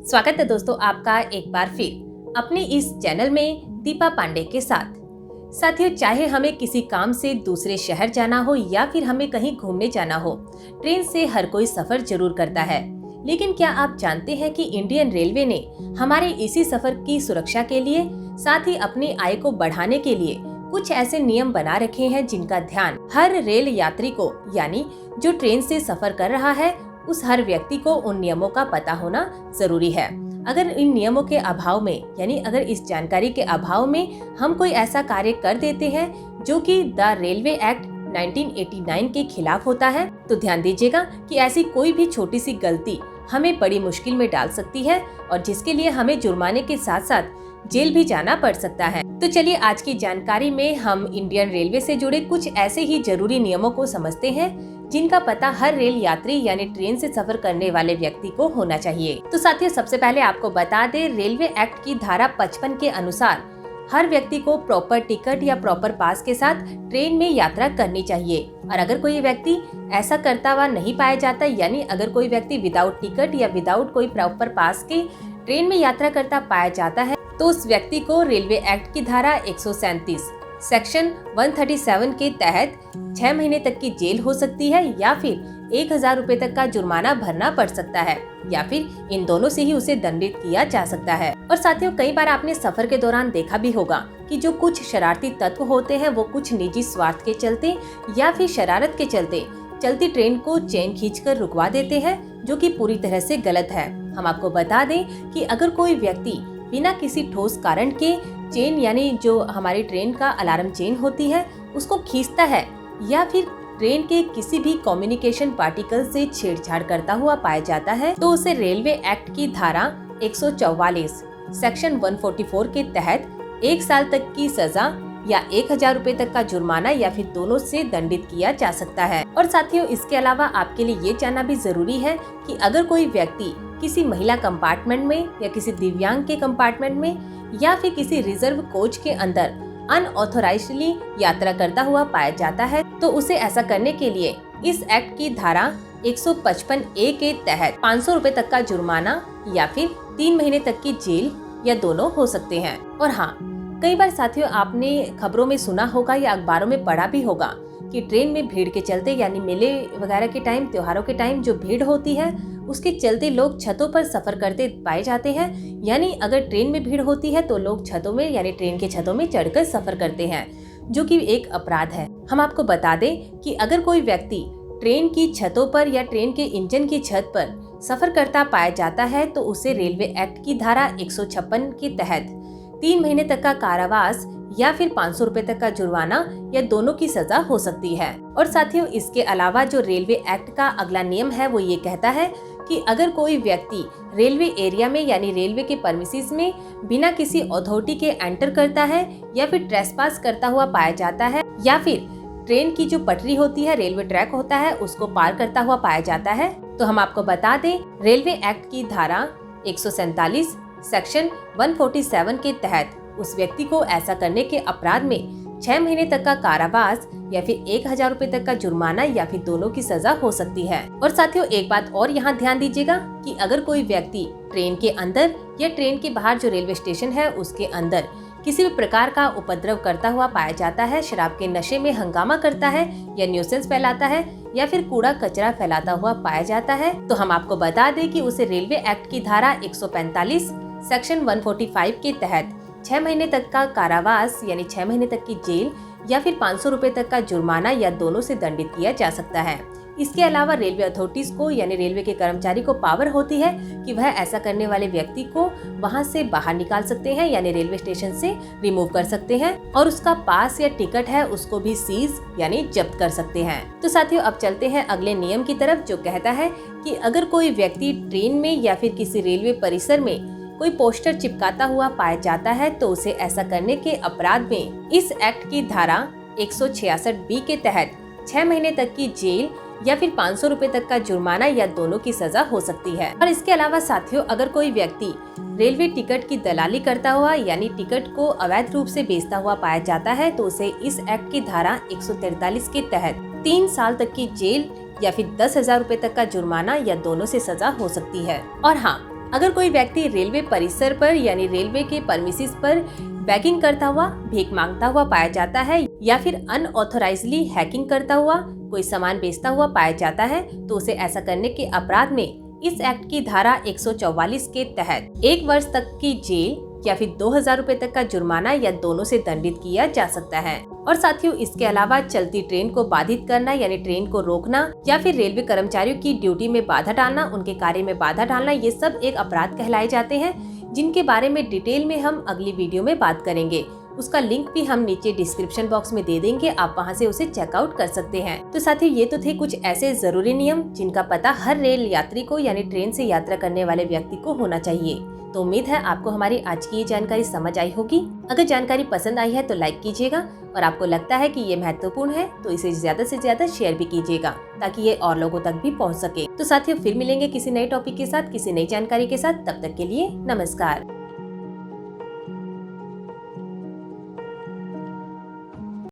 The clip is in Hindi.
स्वागत है दोस्तों आपका एक बार फिर अपने इस चैनल में दीपा पांडे के साथ। साथियों, चाहे हमें किसी काम से दूसरे शहर जाना हो या फिर हमें कहीं घूमने जाना हो, ट्रेन से हर कोई सफर जरूर करता है। लेकिन क्या आप जानते हैं कि इंडियन रेलवे ने हमारे इसी सफर की सुरक्षा के लिए, साथ ही अपनी आय को बढ़ाने के लिए कुछ ऐसे नियम बना रखे हैं जिनका ध्यान हर रेल यात्री को, यानी जो ट्रेन से सफर कर रहा है, उस हर व्यक्ति को उन नियमों का पता होना जरूरी है। अगर इन नियमों के अभाव में, यानी अगर इस जानकारी के अभाव में हम कोई ऐसा कार्य कर देते हैं जो कि द रेलवे एक्ट 1989 के खिलाफ होता है, तो ध्यान दीजिएगा कि ऐसी कोई भी छोटी सी गलती हमें बड़ी मुश्किल में डाल सकती है और जिसके लिए हमें जुर्माने के साथ साथ जेल भी जाना पड़ सकता है। तो चलिए आज की जानकारी में हम इंडियन रेलवे से जुड़े कुछ ऐसे ही जरूरी नियमों को समझते हैं जिनका पता हर रेल यात्री यानी ट्रेन से सफर करने वाले व्यक्ति को होना चाहिए। तो साथियों, सबसे पहले आपको बता दें, रेलवे एक्ट की धारा 55 के अनुसार हर व्यक्ति को प्रॉपर टिकट या प्रॉपर पास के साथ ट्रेन में यात्रा करनी चाहिए। और अगर कोई व्यक्ति ऐसा करता हुआ नहीं पाया जाता, यानी अगर कोई व्यक्ति विदाउट टिकट या विदाउट कोई प्रॉपर पास के ट्रेन में यात्रा करता पाया जाता है, तो उस व्यक्ति को रेलवे एक्ट की धारा 137 सेक्शन 137 के तहत 6 महीने तक की जेल हो सकती है या फिर 1000 रुपए तक का जुर्माना भरना पड़ सकता है, या फिर इन दोनों से ही उसे दंडित किया जा सकता है। और साथियों, कई बार आपने सफर के दौरान देखा भी होगा कि जो कुछ शरारती तत्व होते हैं वो कुछ निजी स्वार्थ के चलते या फिर शरारत के चलते चलती ट्रेन को चेन खींचकर रुकवा देते हैं, जो कि पूरी तरह से गलत है। हम आपको बता दें कि अगर कोई व्यक्ति बिना किसी ठोस कारण के चेन, यानी जो हमारी ट्रेन का अलार्म चेन होती है, उसको खींचता है या फिर ट्रेन के किसी भी कम्युनिकेशन पार्टिकल से छेड़छाड़ करता हुआ पाया जाता है, तो उसे रेलवे एक्ट की धारा 144 सेक्शन 144 के तहत 1 साल तक की सजा या 1000 रुपए तक का जुर्माना या फिर दोनों से दंडित किया जा सकता है। और साथियों, इसके अलावा आपके लिए ये जानना भी जरूरी है कि अगर कोई व्यक्ति किसी महिला कंपार्टमेंट में या किसी दिव्यांग के कंपार्टमेंट में या फिर किसी रिजर्व कोच के अंदर अनऑथोराइज्डली यात्रा करता हुआ पाया जाता है, तो उसे ऐसा करने के लिए इस एक्ट की धारा 155 ए के तहत 500 रुपए तक का जुर्माना या फिर 3 महीने तक की जेल या दोनों हो सकते हैं। और हाँ, कई बार साथियों, आपने खबरों में सुना होगा या अखबारों में पढ़ा भी होगा कि ट्रेन में भीड़ के चलते, यानी मेले वगैरह के टाइम, त्योहारों के टाइम जो भीड़ होती है उसके चलते लोग छतों पर सफर करते पाए जाते हैं। यानी अगर ट्रेन में भीड़ होती है तो लोग छतों में, यानी ट्रेन के छतों में चढ़कर सफर करते हैं, जो कि एक अपराध है। हम आपको बता दें कि अगर कोई व्यक्ति ट्रेन की छतों पर या ट्रेन के इंजन की छत पर सफर करता पाया जाता है, तो उसे रेलवे एक्ट की धारा 156 के तहत 3 महीने तक का कारावास या फिर 500 रुपए तक का जुर्माना या दोनों की सजा हो सकती है। और साथियों, इसके अलावा जो रेलवे एक्ट का अगला नियम है वो ये कहता है कि अगर कोई व्यक्ति रेलवे एरिया में, यानी रेलवे के परमिसेस में बिना किसी अथॉरिटी के एंटर करता है या फिर ट्रेसपास करता हुआ पाया जाता है, या फिर ट्रेन की जो पटरी होती है, रेलवे ट्रैक होता है, उसको पार करता हुआ पाया जाता है, तो हम आपको बता दें, रेलवे एक्ट की धारा 147 सेक्शन 147 के तहत उस व्यक्ति को ऐसा करने के अपराध में 6 महीने तक का कारावास या फिर 1000 रुपए तक का जुर्माना या फिर दोनों की सजा हो सकती है। और साथियों, एक बात और यहाँ ध्यान दीजिएगा कि अगर कोई व्यक्ति ट्रेन के अंदर या ट्रेन के बाहर जो रेलवे स्टेशन है उसके अंदर किसी भी प्रकार का उपद्रव करता हुआ पाया जाता है, शराब के नशे में हंगामा करता है या न्यूसेंस फैलाता है या फिर कूड़ा कचरा फैलाता हुआ पाया जाता है, तो हम आपको बता दें कि उसे रेलवे एक्ट की धारा 145 सेक्शन 145 के तहत 6 महीने तक का कारावास, यानी 6 महीने तक की जेल या फिर 500 रुपए तक का जुर्माना या दोनों से दंडित किया जा सकता है। इसके अलावा रेलवे अथॉरिटीज को, यानी रेलवे के कर्मचारी को पावर होती है कि वह ऐसा करने वाले व्यक्ति को वहां से बाहर निकाल सकते हैं, यानी रेलवे स्टेशन से रिमूव कर सकते हैं, और उसका पास या टिकट है उसको भी सीज यानी जब्त कर सकते हैं। तो साथियों, अब चलते हैं अगले नियम की तरफ, जो कहता है कि अगर कोई व्यक्ति ट्रेन में या फिर किसी रेलवे परिसर में कोई पोस्टर चिपकाता हुआ पाया जाता है, तो उसे ऐसा करने के अपराध में इस एक्ट की धारा 166 बी के तहत 6 महीने तक की जेल या फिर 500 रुपए तक का जुर्माना या दोनों की सजा हो सकती है। और इसके अलावा साथियों, अगर कोई व्यक्ति रेलवे टिकट की दलाली करता हुआ, यानी टिकट को अवैध रूप से बेचता हुआ पाया जाता है, तो उसे इस एक्ट की धारा 143 के तहत 3 साल तक की जेल या फिर 10,000 रुपए तक का जुर्माना या दोनों से सजा हो सकती है। और हाँ, अगर कोई व्यक्ति रेलवे परिसर पर यानी रेलवे के परमिसेस पर बैगिंग करता हुआ, भीख मांगता हुआ पाया जाता है या फिर अनऑथोराइजली हैकिंग करता हुआ कोई सामान बेचता हुआ पाया जाता है तो उसे ऐसा करने के अपराध में इस एक्ट की धारा 144 के तहत 1 वर्ष तक की जेल या फिर 2000 रुपए तक का जुर्माना या दोनों से दंडित किया जा सकता है। और साथियों, इसके अलावा चलती ट्रेन को बाधित करना यानी ट्रेन को रोकना या फिर रेलवे कर्मचारियों की ड्यूटी में बाधा डालना, उनके कार्य में बाधा डालना, ये सब एक अपराध कहलाए जाते हैं, जिनके बारे में डिटेल में हम अगली वीडियो में बात करेंगे। उसका लिंक भी हम नीचे डिस्क्रिप्शन बॉक्स में दे देंगे, आप वहां से उसे चेकआउट कर सकते हैं। तो साथियों, ये तो थे कुछ ऐसे जरूरी नियम जिनका पता हर रेल यात्री को यानी ट्रेन से यात्रा करने वाले व्यक्ति को होना चाहिए। तो उम्मीद है आपको हमारी आज की ये जानकारी समझ आई होगी। अगर जानकारी पसंद आई है तो लाइक कीजिएगा और आपको लगता है कि ये महत्वपूर्ण है तो इसे ज्यादा से ज्यादा शेयर भी कीजिएगा ताकि ये और लोगों तक भी पहुंच सके। तो साथियों, फिर मिलेंगे किसी नए टॉपिक के साथ, किसी नई जानकारी के साथ। तब तक के लिए नमस्कार।